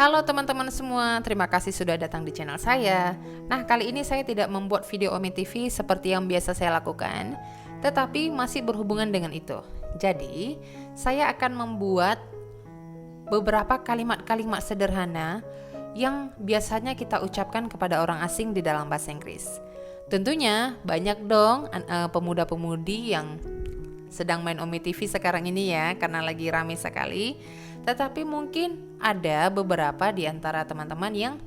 Halo teman-teman semua, terima kasih sudah datang di channel saya. Nah, kali ini saya tidak membuat video Omi TV seperti yang biasa saya lakukan, tetapi masih berhubungan dengan itu. Jadi, saya akan membuat beberapa kalimat-kalimat sederhana yang biasanya kita ucapkan kepada orang asing di dalam bahasa Inggris. Tentunya banyak dong pemuda-pemudi yang sedang main Omi TV sekarang ini ya, karena lagi rame sekali. Tetapi mungkin ada beberapa di antara teman-teman yang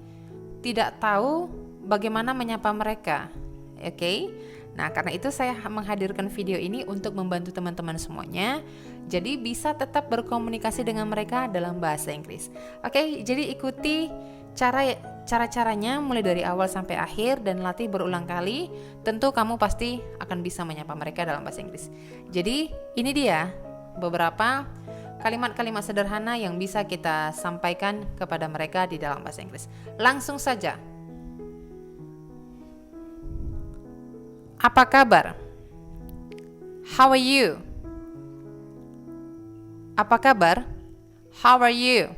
tidak tahu bagaimana menyapa mereka. Oke? Nah, karena itu saya menghadirkan video ini untuk membantu teman-teman semuanya. Jadi bisa tetap berkomunikasi dengan mereka dalam bahasa Inggris. Oke, jadi ikuti cara-caranya mulai dari awal sampai akhir dan latih berulang kali. Tentu kamu pasti akan bisa menyapa mereka dalam bahasa Inggris. Jadi, ini dia beberapa kalimat-kalimat sederhana yang bisa kita sampaikan kepada mereka di dalam bahasa Inggris. Langsung saja. Apa kabar? How are you? Apa kabar? How are you?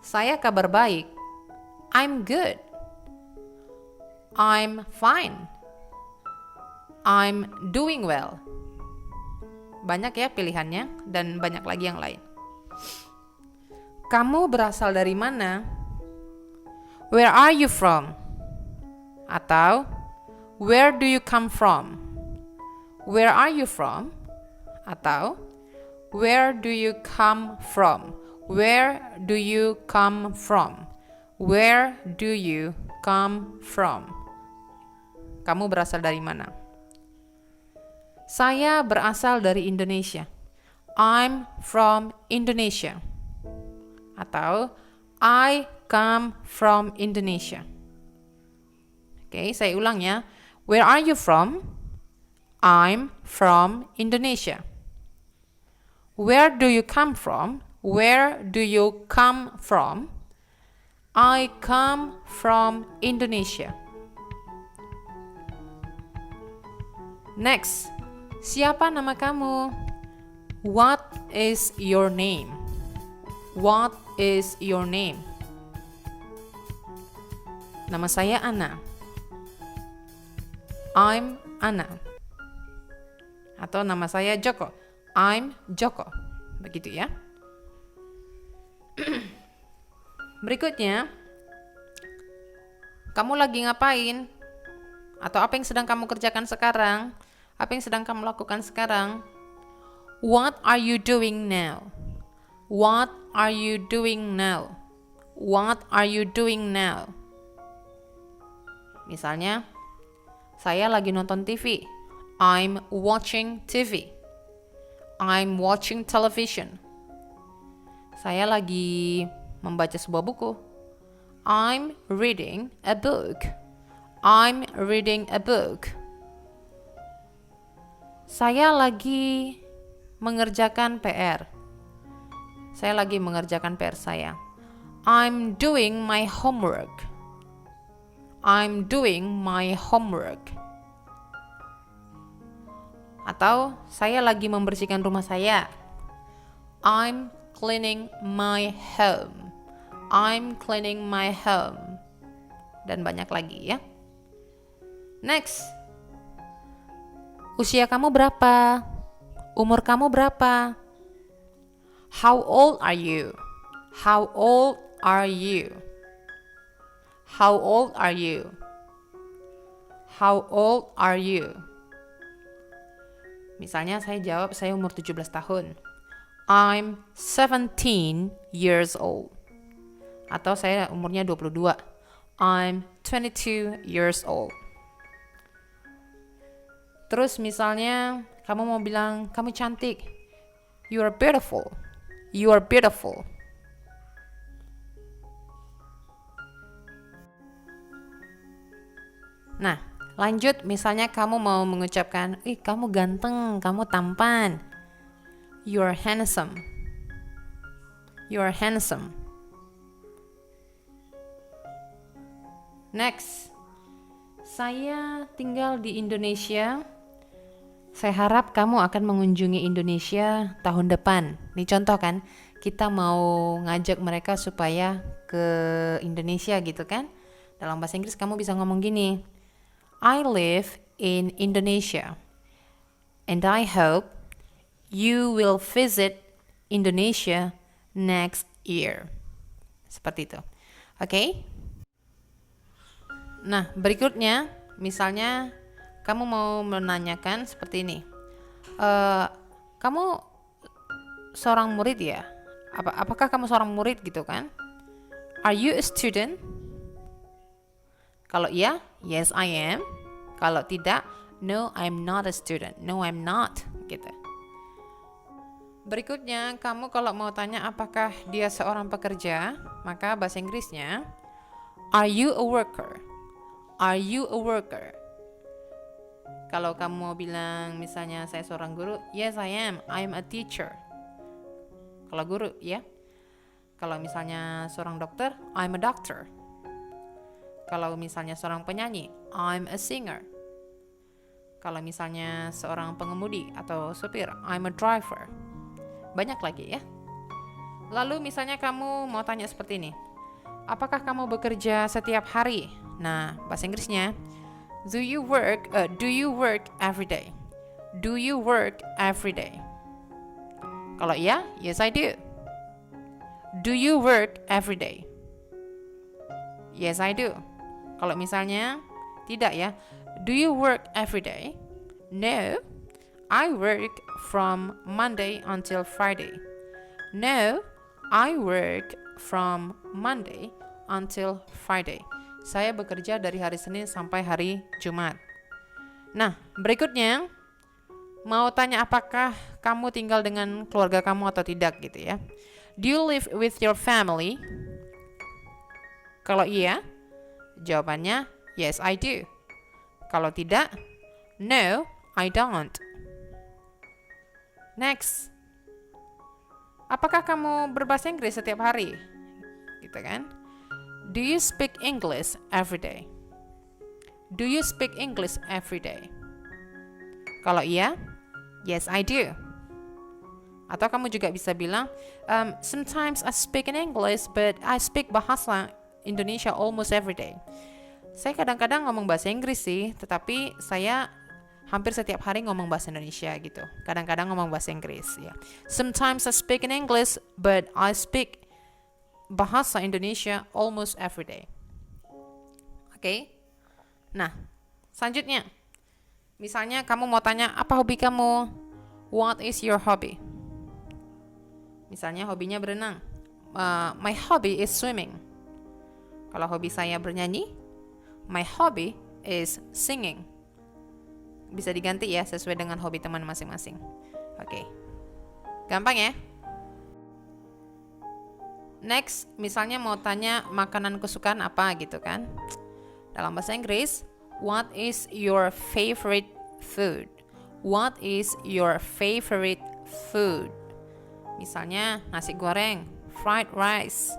Saya kabar baik. I'm good. I'm fine. I'm doing well. Banyak ya pilihannya dan banyak lagi yang lain. Kamu berasal dari mana? Where are you from? Atau where do you come from? Where are you from? Atau where do you come from? Where do you come from? Where do you come from? Kamu berasal dari mana? Saya berasal dari Indonesia. I'm from Indonesia. Atau I come from Indonesia. Oke, saya ulang ya. Where are you from? I'm from Indonesia. Where do you come from? Where do you come from? I come from Indonesia. Next. Siapa nama kamu? What is your name? What is your name? Nama saya Ana. I'm Ana. Atau nama saya Joko. I'm Joko. Begitu ya. Berikutnya, kamu lagi ngapain? Atau apa yang sedang kamu kerjakan sekarang? Apa yang sedang kamu lakukan sekarang? What are you doing now? What are you doing now? What are you doing now? Misalnya, saya lagi nonton TV. I'm watching TV. I'm watching television. Saya lagi membaca sebuah buku. I'm reading a book. I'm reading a book. Saya lagi mengerjakan PR. Saya lagi mengerjakan PR saya. I'm doing my homework. I'm doing my homework. Atau saya lagi membersihkan rumah saya. I'm cleaning my home. I'm cleaning my home. Dan banyak lagi ya. Next. Usia kamu berapa? Umur kamu berapa? How old are you? How old are you? How old are you? How old are you? Misalnya saya jawab saya umur 17 tahun. I'm 17 years old. Atau saya umurnya 22. I'm 22 years old. Terus misalnya kamu mau bilang kamu cantik. You are beautiful. You are beautiful. Nah, lanjut misalnya kamu mau mengucapkan, kamu ganteng, kamu tampan. You are handsome. You are handsome. Next. Saya tinggal di Indonesia. Saya harap kamu akan mengunjungi Indonesia tahun depan. Nih contoh kan, kita mau ngajak mereka supaya ke Indonesia gitu kan. Dalam bahasa Inggris kamu bisa ngomong gini, I live in Indonesia and I hope you will visit Indonesia next year. Seperti itu. Oke? Nah, berikutnya misalnya kamu mau menanyakan seperti ini. Kamu seorang murid ya? Apakah kamu seorang murid gitu kan? Are you a student? Kalau iya, yes I am. Kalau tidak, no I'm not a student. No I'm not gitu. Berikutnya, kamu kalau mau tanya apakah dia seorang pekerja, maka bahasa Inggrisnya are you a worker? Are you a worker? Kalau kamu mau bilang misalnya saya seorang guru, yes I am. I'm a teacher. Kalau guru ya. Kalau misalnya seorang dokter, I'm a doctor. Kalau misalnya seorang penyanyi, I'm a singer. Kalau misalnya seorang pengemudi atau supir, I'm a driver. Banyak lagi ya. Lalu misalnya kamu mau tanya seperti ini, apakah kamu bekerja setiap hari? Nah, bahasa Inggrisnya, do you work every day? Do you work every day? Kalau iya, yes I do. Do you work every day? Yes I do. Kalau misalnya tidak ya, do you work every day? No, I work from Monday until Friday. No, I work from Monday until Friday. Saya bekerja dari hari Senin sampai hari Jumat. Nah, berikutnya mau tanya apakah kamu tinggal dengan keluarga kamu atau tidak gitu ya. Do you live with your family? Kalau iya, jawabannya yes I do. Kalau tidak, no I don't. Next. Apakah kamu berbahasa Inggris setiap hari? Gitu kan? Do you speak English every day? Do you speak English every day? Kalau iya, yes I do. Atau kamu juga bisa bilang, sometimes I speak in English, but I speak bahasa Indonesia almost every day. Saya kadang-kadang ngomong bahasa Inggris sih, tetapi saya hampir setiap hari ngomong bahasa Indonesia gitu. Kadang-kadang ngomong bahasa Inggris ya. Sometimes I speak in English, but I speak bahasa Indonesia almost every day. Oke? Nah, selanjutnya. Misalnya kamu mau tanya, apa hobi kamu? What is your hobby? Misalnya hobinya berenang. My hobby is swimming. Kalau hobi saya bernyanyi, my hobby is singing. Bisa diganti ya sesuai dengan hobi teman masing-masing. Oke. Gampang ya? Next, misalnya mau tanya makanan kesukaan apa gitu kan. Dalam bahasa Inggris, what is your favorite food? What is your favorite food? Misalnya nasi goreng, fried rice.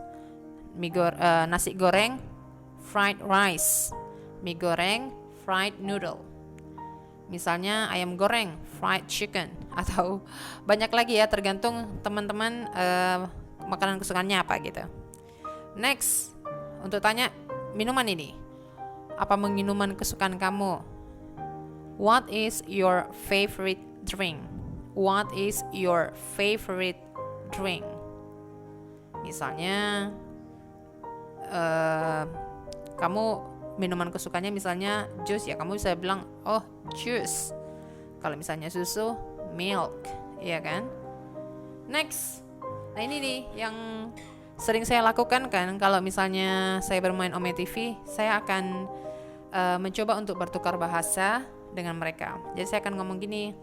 Nasi goreng, fried rice. Mie goreng, fried noodle. Misalnya ayam goreng, fried chicken. Atau banyak lagi ya, tergantung teman-teman makanan kesukaannya apa gitu. Next, untuk tanya minuman ini, apa minuman kesukaan kamu? What is your favorite drink? What is your favorite drink? Misalnya kamu minuman kesukaannya misalnya jus ya, kamu bisa bilang oh jus. Kalau misalnya susu, milk, iya kan? Next, nah ini nih yang sering saya lakukan kan, kalau misalnya saya bermain Ome TV, saya akan mencoba untuk bertukar bahasa dengan mereka. Jadi saya akan ngomong gini,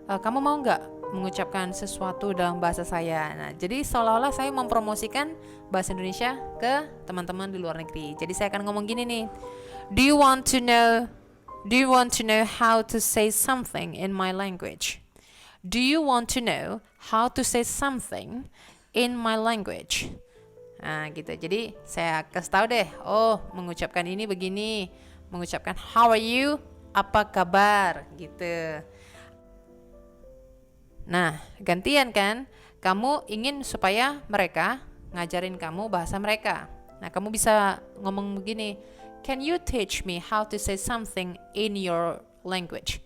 kamu mau nggak mengucapkan sesuatu dalam bahasa saya? Nah, jadi seolah-olah saya mempromosikan bahasa Indonesia ke teman-teman di luar negeri. Jadi saya akan ngomong gini nih, Do you want to know how to say something in my language? Do you want to know how to say something in my language? Nah gitu, jadi saya kasih tahu deh, oh mengucapkan ini begini, mengucapkan how are you, apa kabar gitu. Nah, gantian kan? Kamu ingin supaya mereka ngajarin kamu bahasa mereka. Nah, kamu bisa ngomong begini, "Can you teach me how to say something in your language?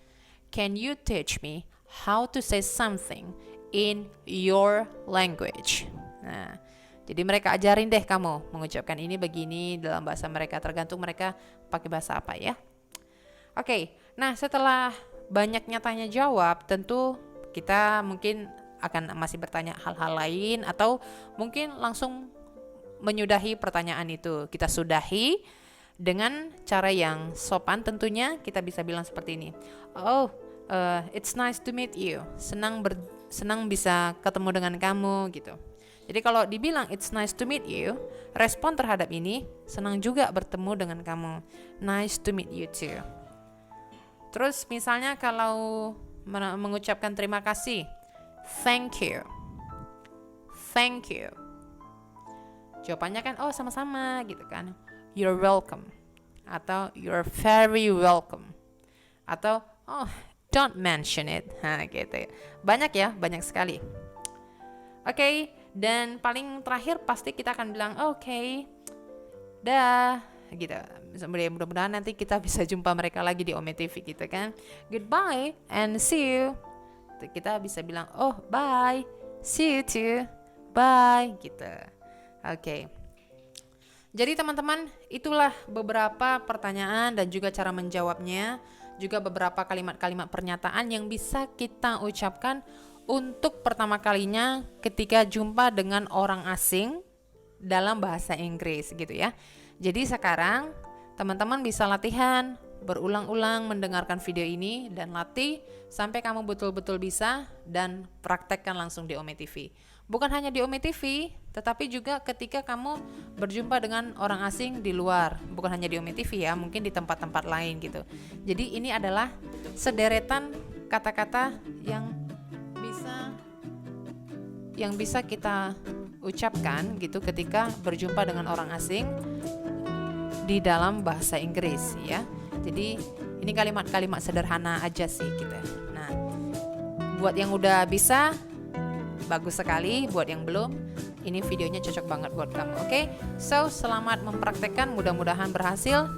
Can you teach me how to say something in your language?" Nah, jadi mereka ajarin deh kamu mengucapkan ini begini dalam bahasa mereka, tergantung mereka pakai bahasa apa ya. Oke, nah setelah banyaknya tanya jawab, tentu kita mungkin akan masih bertanya hal-hal lain atau mungkin langsung menyudahi pertanyaan itu. Kita sudahi dengan cara yang sopan tentunya. Kita bisa bilang seperti ini. "Oh, it's nice to meet you." Senang bisa ketemu dengan kamu gitu. Jadi kalau dibilang it's nice to meet you, respon terhadap ini, senang juga bertemu dengan kamu. Nice to meet you too. Terus misalnya kalau mengucapkan terima kasih, thank you. Thank you. Jawabannya kan, oh sama-sama gitu kan. You're welcome. Atau you're very welcome. Atau, oh don't mention it. Nah gitu ya. Banyak sekali. Oke, dan paling terakhir pasti kita akan bilang, oke, dah, gitu. Mudah-mudahan nanti kita bisa jumpa mereka lagi di Ome TV gitu kan. Goodbye and see you. Kita bisa bilang, oh bye, see you too, bye gitu. Oke. Jadi teman-teman, itulah beberapa pertanyaan dan juga cara menjawabnya, juga beberapa kalimat-kalimat pernyataan yang bisa kita ucapkan untuk pertama kalinya ketika jumpa dengan orang asing dalam bahasa Inggris gitu ya. Jadi sekarang teman-teman bisa latihan, berulang-ulang mendengarkan video ini dan latih sampai kamu betul-betul bisa dan praktekkan langsung di Ome TV. Bukan hanya di Ome TV, tetapi juga ketika kamu berjumpa dengan orang asing di luar. Bukan hanya di Ome TV ya, mungkin di tempat-tempat lain gitu. Jadi ini adalah sederetan kata-kata yang bisa kita ucapkan gitu ketika berjumpa dengan orang asing di dalam bahasa Inggris ya. Jadi ini kalimat-kalimat sederhana aja sih gitu. Nah, buat yang udah bisa bagus sekali, buat yang belum ini videonya cocok banget buat kamu. Oke? So, selamat mempraktekkan, mudah-mudahan berhasil.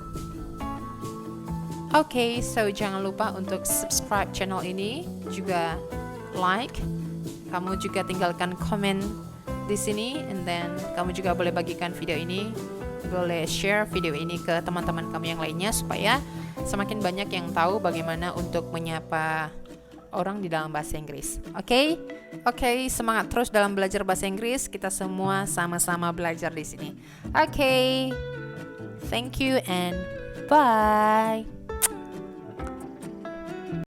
Oke, so jangan lupa untuk subscribe channel ini, juga like. Kamu juga tinggalkan komen di sini, and then kamu juga boleh bagikan video ini, boleh share video ini ke teman-teman kamu yang lainnya supaya semakin banyak yang tahu bagaimana untuk menyapa orang di dalam bahasa Inggris. Oke, semangat terus dalam belajar bahasa Inggris. Kita semua sama-sama belajar di sini. Oke, thank you and bye.